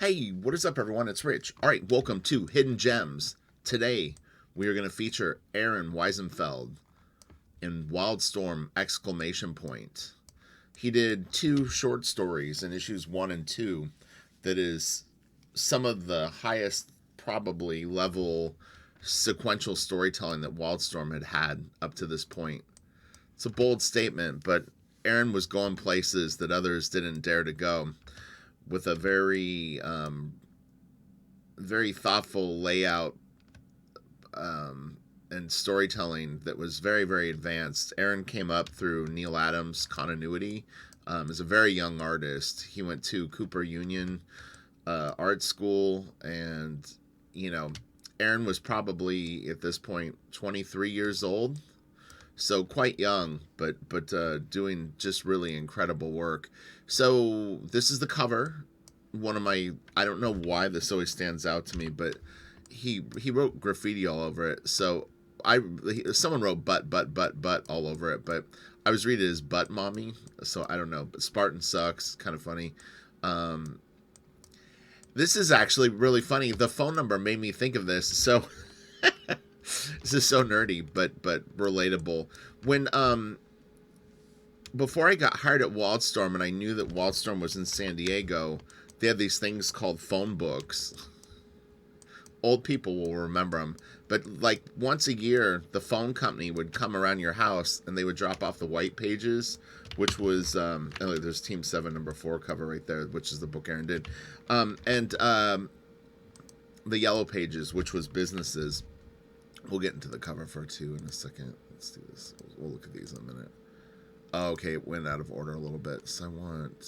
Hey, what is up, everyone? It's Rich. All right, welcome to Hidden Gems. Today, we are going to feature Aron Wiesenfeld in Wildstorm! Exclamation point. He did two short stories in issues 1 and 2 that is some of the highest, probably, level sequential storytelling that Wildstorm had had up to this point. It's a bold statement, but Aron was going places that others didn't dare to go with a very thoughtful layout and storytelling that was very, very advanced. Aron came up through Neil Adams' continuity as a very young artist. He went to Cooper Union Art School, and you know, Aron was probably at this point 23 years old, so quite young, but doing just really incredible work. So this is the cover. One of my, I don't know why this always stands out to me, but he wrote graffiti all over it. So someone wrote butt all over it, but I was reading it as butt mommy. So I don't know, but Spartan sucks. Kind of funny. Um, this is actually really funny. The phone number made me think of this. So this is so nerdy, but relatable. When before I got hired at Wildstorm, and I knew that Wildstorm was in San Diego, they had these things called phone books. Old people will remember them. But like once a year, the phone company would come around your house and they would drop off the white pages, which was oh, there's Team 7 number 4 cover right there, which is the book Aron did, and the yellow pages, which was businesses. We'll get into the cover for 2 in a second. Let's do this. We'll look at these in a minute. Oh, okay, it went out of order a little bit. So I want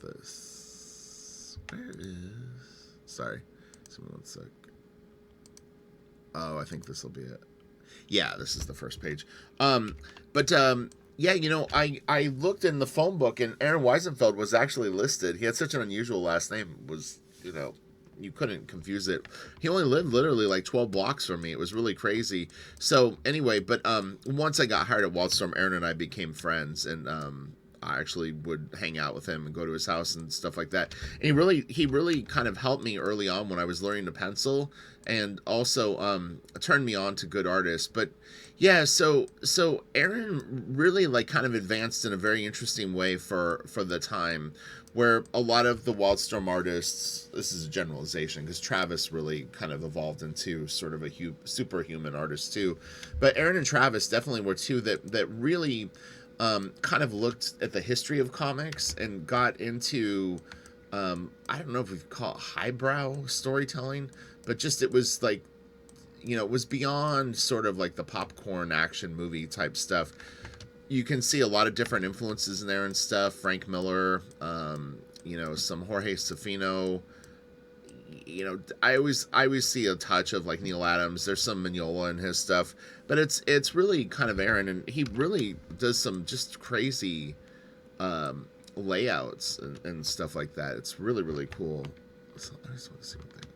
this. Where is? Sorry. Give me 1 sec. Oh, I think this will be it. Yeah, this is the first page. Yeah, I looked in the phone book, and Aron Wiesenfeld was actually listed. He had such an unusual last name. Was you couldn't confuse it. He only lived literally like 12 blocks from me. It was really crazy. So anyway, but once I got hired at Wildstorm, Aron and I became friends, and I actually would hang out with him and go to his house and stuff like that. And he really kind of helped me early on when I was learning to pencil, and also turned me on to good artists. But yeah, so Aron really like kind of advanced in a very interesting way for the time, where a lot of the Wildstorm artists, this is a generalization because Travis really kind of evolved into sort of a superhuman artist too, but Aron and Travis definitely were two that really kind of looked at the history of comics and got into I don't know if we could call it highbrow storytelling, but just it was like, it was beyond sort of like the popcorn action movie type stuff. You can see a lot of different influences in there and stuff. Frank Miller, some Jorge Safino. I always see a touch of like Neil Adams. There's some Mignola in his stuff, but it's really kind of Aron, and he really does some just crazy layouts and stuff like that. It's really, really cool. So I just want to see what that.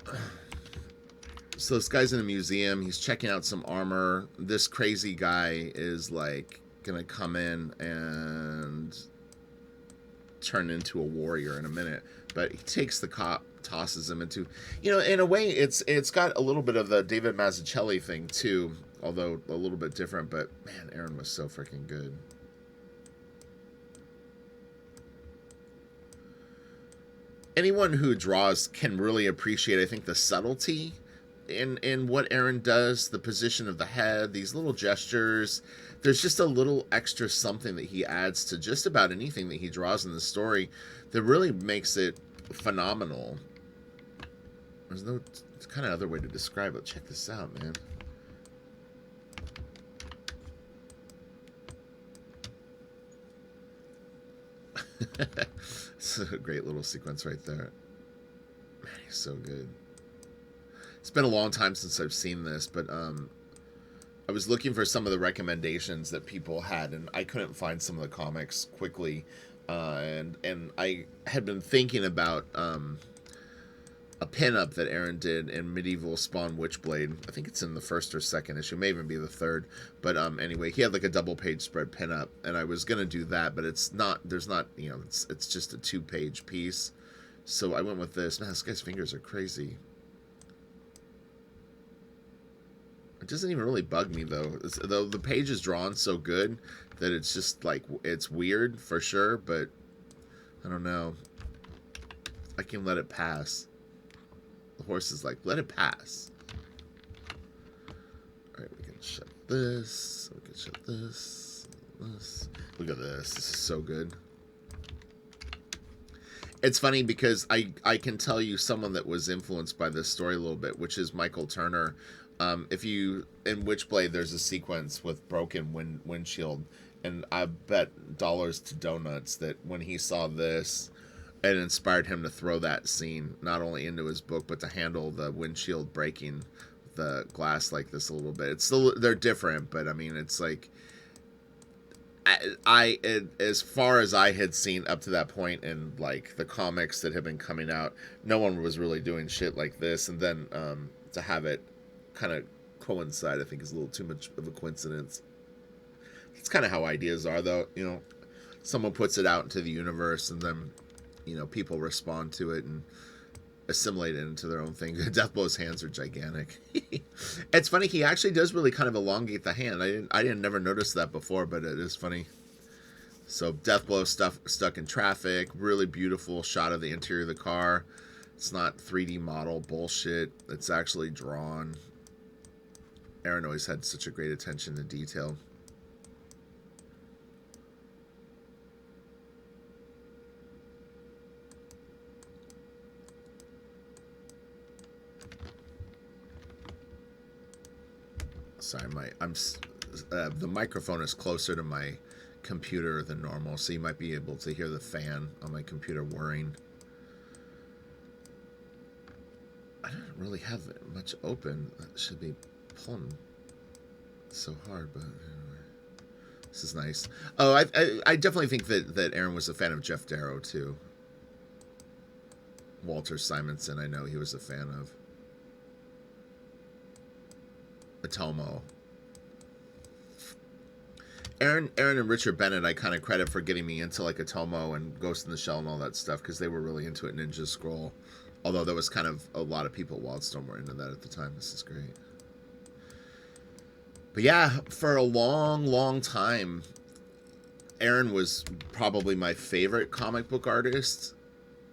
Okay, so this guy's in a museum. He's checking out some armor. This crazy guy is like gonna come in and turn into a warrior in a minute, but he takes the cop, tosses him into, in a way it's got a little bit of the David Mazzucchelli thing too, although a little bit different. But man, Aron was so freaking good. Anyone who draws can really appreciate, I think, the subtlety in what Aron does, the position of the head, these little gestures. There's just a little extra something that he adds to just about anything that he draws in the story that really makes it phenomenal. There's no kind of other way to describe it. Check this out, man. It's a great little sequence right there. Man, he's so good. It's been a long time since I've seen this, but I was looking for some of the recommendations that people had, and I couldn't find some of the comics quickly. And I had been thinking about a pinup that Aron did in Medieval Spawn Witchblade. I think it's in the first or second issue, may even be the third. But anyway, he had like a double page spread pinup, and I was gonna do that, but it's not. There's not. You know, it's just a 2-page piece. So I went with this. Man, this guy's fingers are crazy. It doesn't even really bug me though. Though the page is drawn so good that it's just like it's weird for sure, but I don't know. I can let it pass. The horse is like, let it pass. Alright, we can shut this. We can shut this. This. Look at this. This is so good. It's funny because I can tell you someone that was influenced by this story a little bit, which is Michael Turner. If you, in Witchblade, there's a sequence with broken windshield, and I bet dollars to donuts that when he saw this, it inspired him to throw that scene not only into his book, but to handle the windshield breaking the glass like this a little bit. It's still, they're different, but I mean, it's like, as far as I had seen up to that point in like the comics that have been coming out, no one was really doing shit like this, and then to have it kind of coincide, I think, is a little too much of a coincidence. It's kind of how ideas are, though. You know, someone puts it out into the universe, and then, you know, people respond to it and assimilate it into their own thing. Deathblow's hands are gigantic. It's funny, he actually does really kind of elongate the hand. I didn't never notice that before, but it is funny. So Deathblow stuck in traffic. Really beautiful shot of the interior of the car. It's not 3D model bullshit. It's actually drawn. Aron always had such a great attention to detail. Sorry, the microphone is closer to my computer than normal, so you might be able to hear the fan on my computer whirring. I don't really have much open. That should be pulling so hard, but anyway. This is nice. Oh, I definitely think that Aron was a fan of Jeff Darrow too. Walter Simonson, I know he was a fan of. Atomo. Aron and Richard Bennett, I kind of credit for getting me into like Atomo and Ghost in the Shell and all that stuff, because they were really into it. Ninja Scroll, although there was kind of a lot of people at Wildstorm were into that at the time. This is great. But yeah, for a long time, Aron was probably my favorite comic book artist,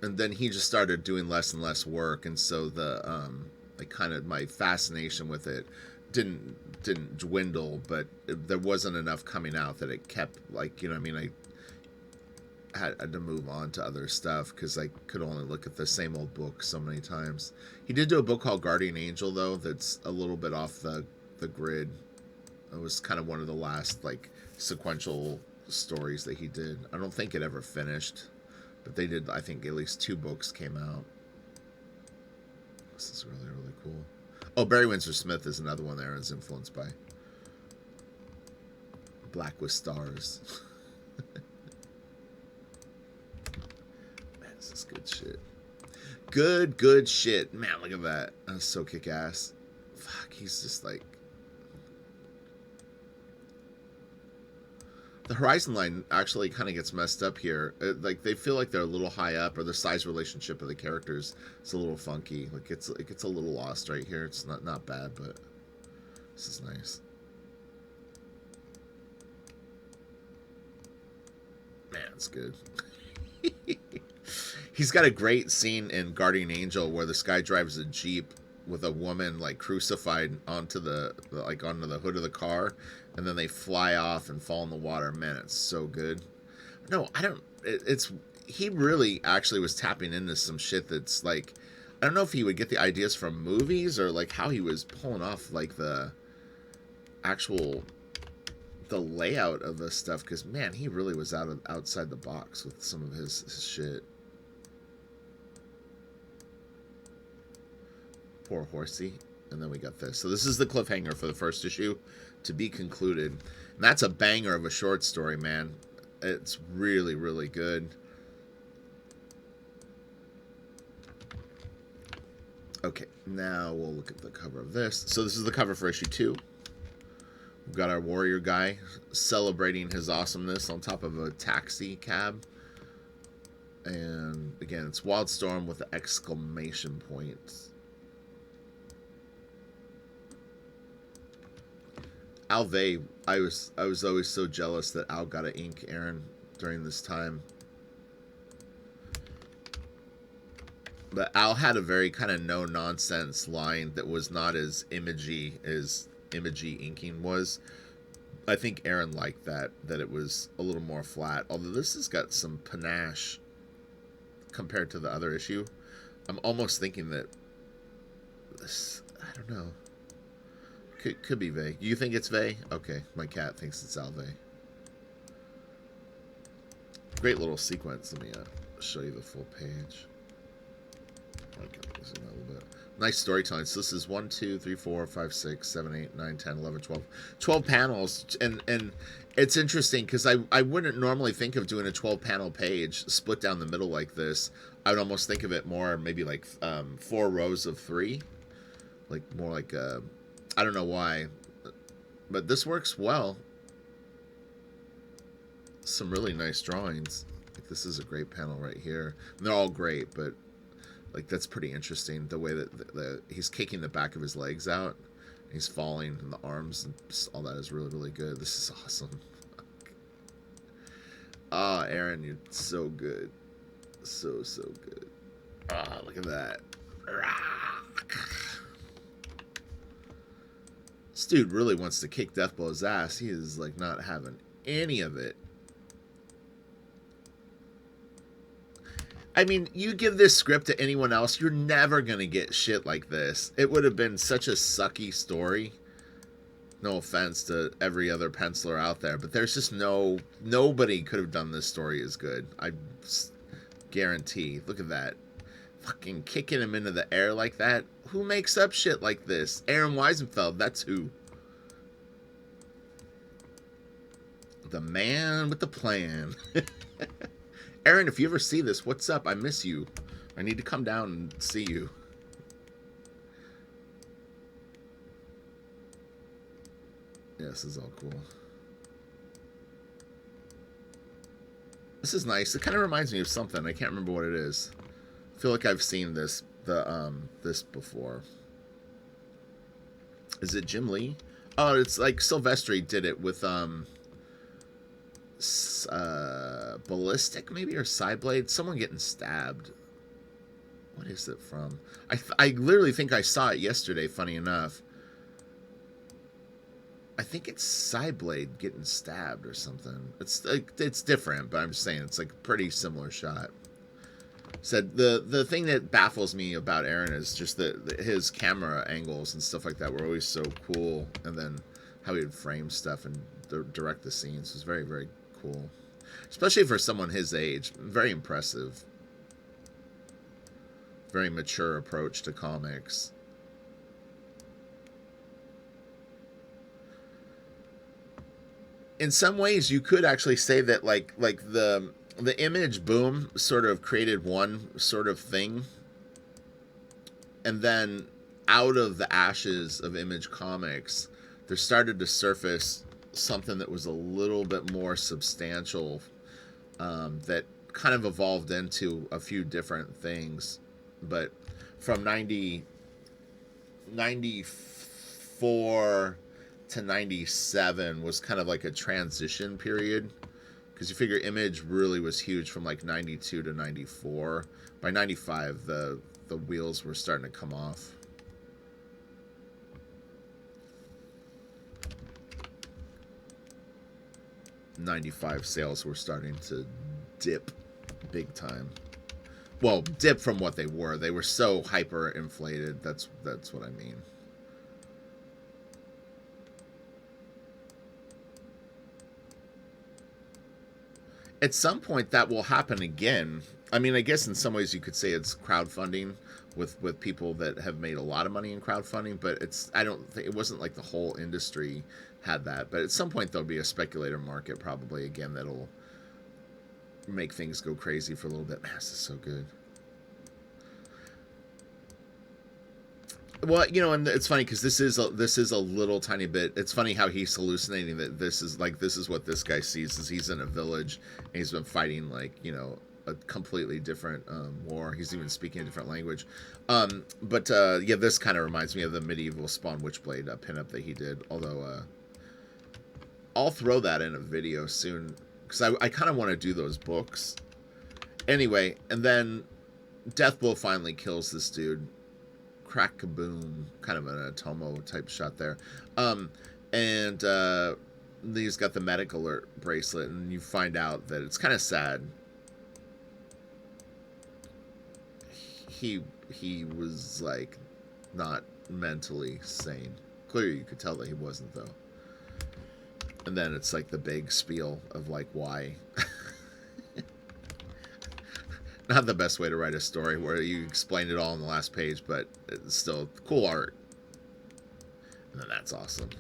and then he just started doing less and less work, and so the like kind of my fascination with it didn't dwindle, but there wasn't enough coming out that it kept, like, you know what I mean, I had to move on to other stuff because I could only look at the same old book so many times. He did do a book called Guardian Angel, though, that's a little bit off the grid. It was kind of one of the last like sequential stories that he did. I don't think it ever finished, but they did, I think, at least 2 books came out. This is really, really cool. Oh, Barry Windsor Smith is another one that Aron's influenced by. Black with Stars. Man, this is good shit. Good shit. Man, look at that. That's so kick-ass. Fuck, he's just like... The horizon line actually kind of gets messed up here. Like, they feel like they're a little high up, or the size relationship of the characters is a little funky. Like, it gets a little lost right here. It's not bad, but this is nice. Man, it's good. He's got a great scene in Guardian Angel where this guy drives a Jeep with a woman like crucified onto the hood of the car, and then they fly off and fall in the water. Man, it's so good. No, I don't. He really actually was tapping into some shit that's like, I don't know if he would get the ideas from movies or like how he was pulling off like the layout of the stuff, because man, he really was outside the box with some of his shit. Poor horsey. And then we got this. So this is the cliffhanger for the first issue, to be concluded. And that's a banger of a short story, man. It's really, really good. Okay, now we'll look at the cover of this. So this is the cover for issue 2. We've got our warrior guy celebrating his awesomeness on top of a taxi cab. And again, it's Wildstorm with the exclamation points. Alve, I was always so jealous that Al got to ink Aaron during this time. But Al had a very kind of no-nonsense line that was not as imagey as imagey inking was. I think Aaron liked that it was a little more flat. Although this has got some panache compared to the other issue. I'm almost thinking that this, I don't know. Could be Vey. You think it's Vey? Okay, my cat thinks it's Alve. Great little sequence. Let me show you the full page. Okay, zoom out a little bit. Nice storytelling. So this is 1, 2, 3, 4, 5, 6, 7, 8, 9, 10, 11, 12. 12 panels. And it's interesting because I wouldn't normally think of doing a 12-panel page split down the middle like this. I would almost think of it more maybe like 4 rows of 3. Like more like I don't know why, but this works well. Some really nice drawings. Like this is a great panel right here. And they're all great, but like that's pretty interesting. The way that he's kicking the back of his legs out, he's falling, and the arms and all that is really, really good. This is awesome. Ah, Aaron, you're so good, so good. Ah, look at that. This dude really wants to kick Deathblow's ass. He is like not having any of it. I mean, you give this script to anyone else, you're never going to get shit like this. It would have been such a sucky story. No offense to every other penciler out there, but there's just nobody could have done this story as good. I guarantee. Look at that. Fucking kicking him into the air like that. Who makes up shit like this? Aron Wiesenfeld, that's who. The man with the plan. Aaron, if you ever see this, what's up? I miss you. I need to come down and see you. Yeah, this is all cool. This is nice. It kind of reminds me of something. I can't remember what it is. I feel like I've seen this this before. Is it Jim Lee? Oh, it's like Silvestri did it with Ballistic maybe, or Sideblade. Someone getting stabbed. What is it from? I literally think I saw it yesterday, funny enough. I think it's Sideblade getting stabbed or something. It's like, it's different, but I'm just saying it's like a pretty similar shot. Said the thing that baffles me about Aaron is just his camera angles and stuff like that were always so cool, and then how he would frame stuff and direct the scenes was very, very cool, especially for someone his age. Very impressive. Very mature approach to comics. In some ways, you could actually say that like the Image boom sort of created one sort of thing, and then out of the ashes of Image Comics, there started to surface something that was a little bit more substantial, that kind of evolved into a few different things. But from 94 to 97 was kind of like a transition period. Because you figure Image really was huge from like 92 to 94. By 95, the wheels were starting to come off. '95 sales were starting to dip big time. Well, dip from what they were. They were so hyper inflated. That's what I mean. At some point that will happen again. I mean, I guess in some ways you could say it's crowdfunding with people that have made a lot of money in crowdfunding, but I don't think it wasn't like the whole industry had that. But at some point there'll be a speculator market probably again that'll make things go crazy for a little bit. Man, this is so good. Well, and it's funny because this is a little tiny bit. It's funny how he's hallucinating that this is what this guy sees. Is he's in a village and he's been fighting like a completely different war. He's even speaking a different language. But yeah, this kind of reminds me of the medieval Spawn Witchblade pinup that he did. Although I'll throw that in a video soon because I kind of want to do those books. Anyway, and then Deathblow finally kills this dude. Crack kaboom, kind of an Atomo type shot there. And he's got the medic alert bracelet, and you find out that it's kind of sad. He was like not mentally sane. Clearly, you could tell that he wasn't though. And then it's like the big spiel of like why. Not the best way to write a story where you explain it all on the last page, but it's still cool art. And then that's awesome.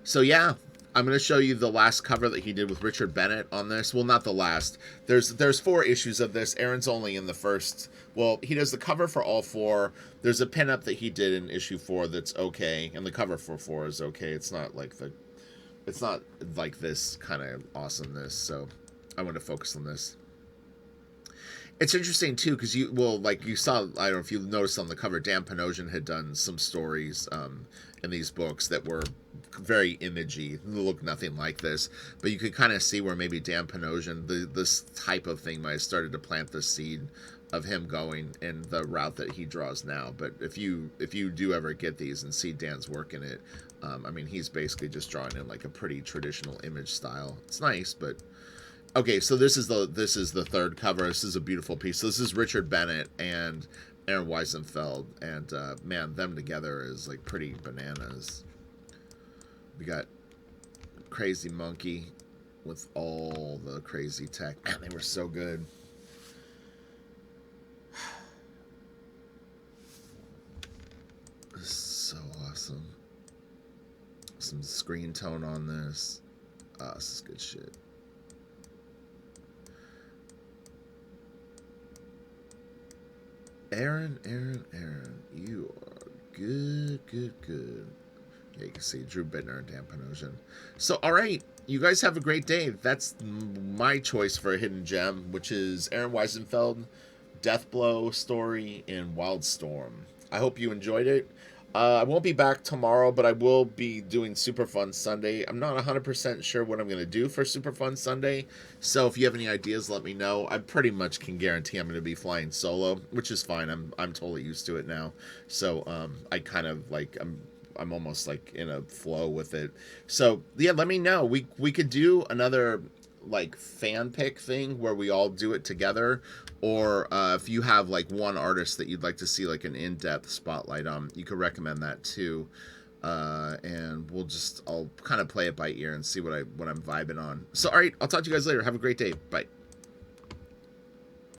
So yeah, I'm going to show you the last cover that he did with Richard Bennett on this. Well, not the last. There's 4 issues of this. Aaron's only in the first. Well, he does the cover for all 4. There's a pinup that he did in issue 4 that's okay, and the cover for 4 is okay. It's not like this kind of awesomeness. So I want to focus on this. It's interesting too because you saw, I don't know if you noticed on the cover, Dan Panosian had done some stories in these books that were very imagey, look nothing like this, but you could kind of see where maybe Dan Panosian, this type of thing might have started to plant the seed of him going in the route that he draws now. But if you do ever get these and see Dan's work in it, I mean, he's basically just drawing in like a pretty traditional image style. It's nice, but okay, so this is the third cover. This is a beautiful piece. So this is Richard Bennett and Aron Wiesenfeld, and man, them together is like pretty bananas. We got Crazy Monkey with all the crazy tech. Man, they were so good. This is so awesome. Some screen tone on this. Oh, this is good shit. Aron, you are good. Yeah, you can see Drew Bittner and Dan Panosian. So, all right, you guys have a great day. That's my choice for a hidden gem, which is Aron Wiesenfeld, Deathblow story in Wildstorm. I hope you enjoyed it. I won't be back tomorrow, but I will be doing Super Fun Sunday. I'm not 100% sure what I'm going to do for Super Fun Sunday, so if you have any ideas, let me know. I pretty much can guarantee I'm going to be flying solo, which is fine. I'm totally used to it now. So I kind of like I'm almost like in a flow with it. So yeah, let me know. We could do another like fan pick thing where we all do it together, or if you have like one artist that you'd like to see like an in-depth spotlight on, you could recommend that too, and I'll kind of play it by ear and see what I'm vibing on. So all right, I'll talk to you guys later. Have a great day. Bye.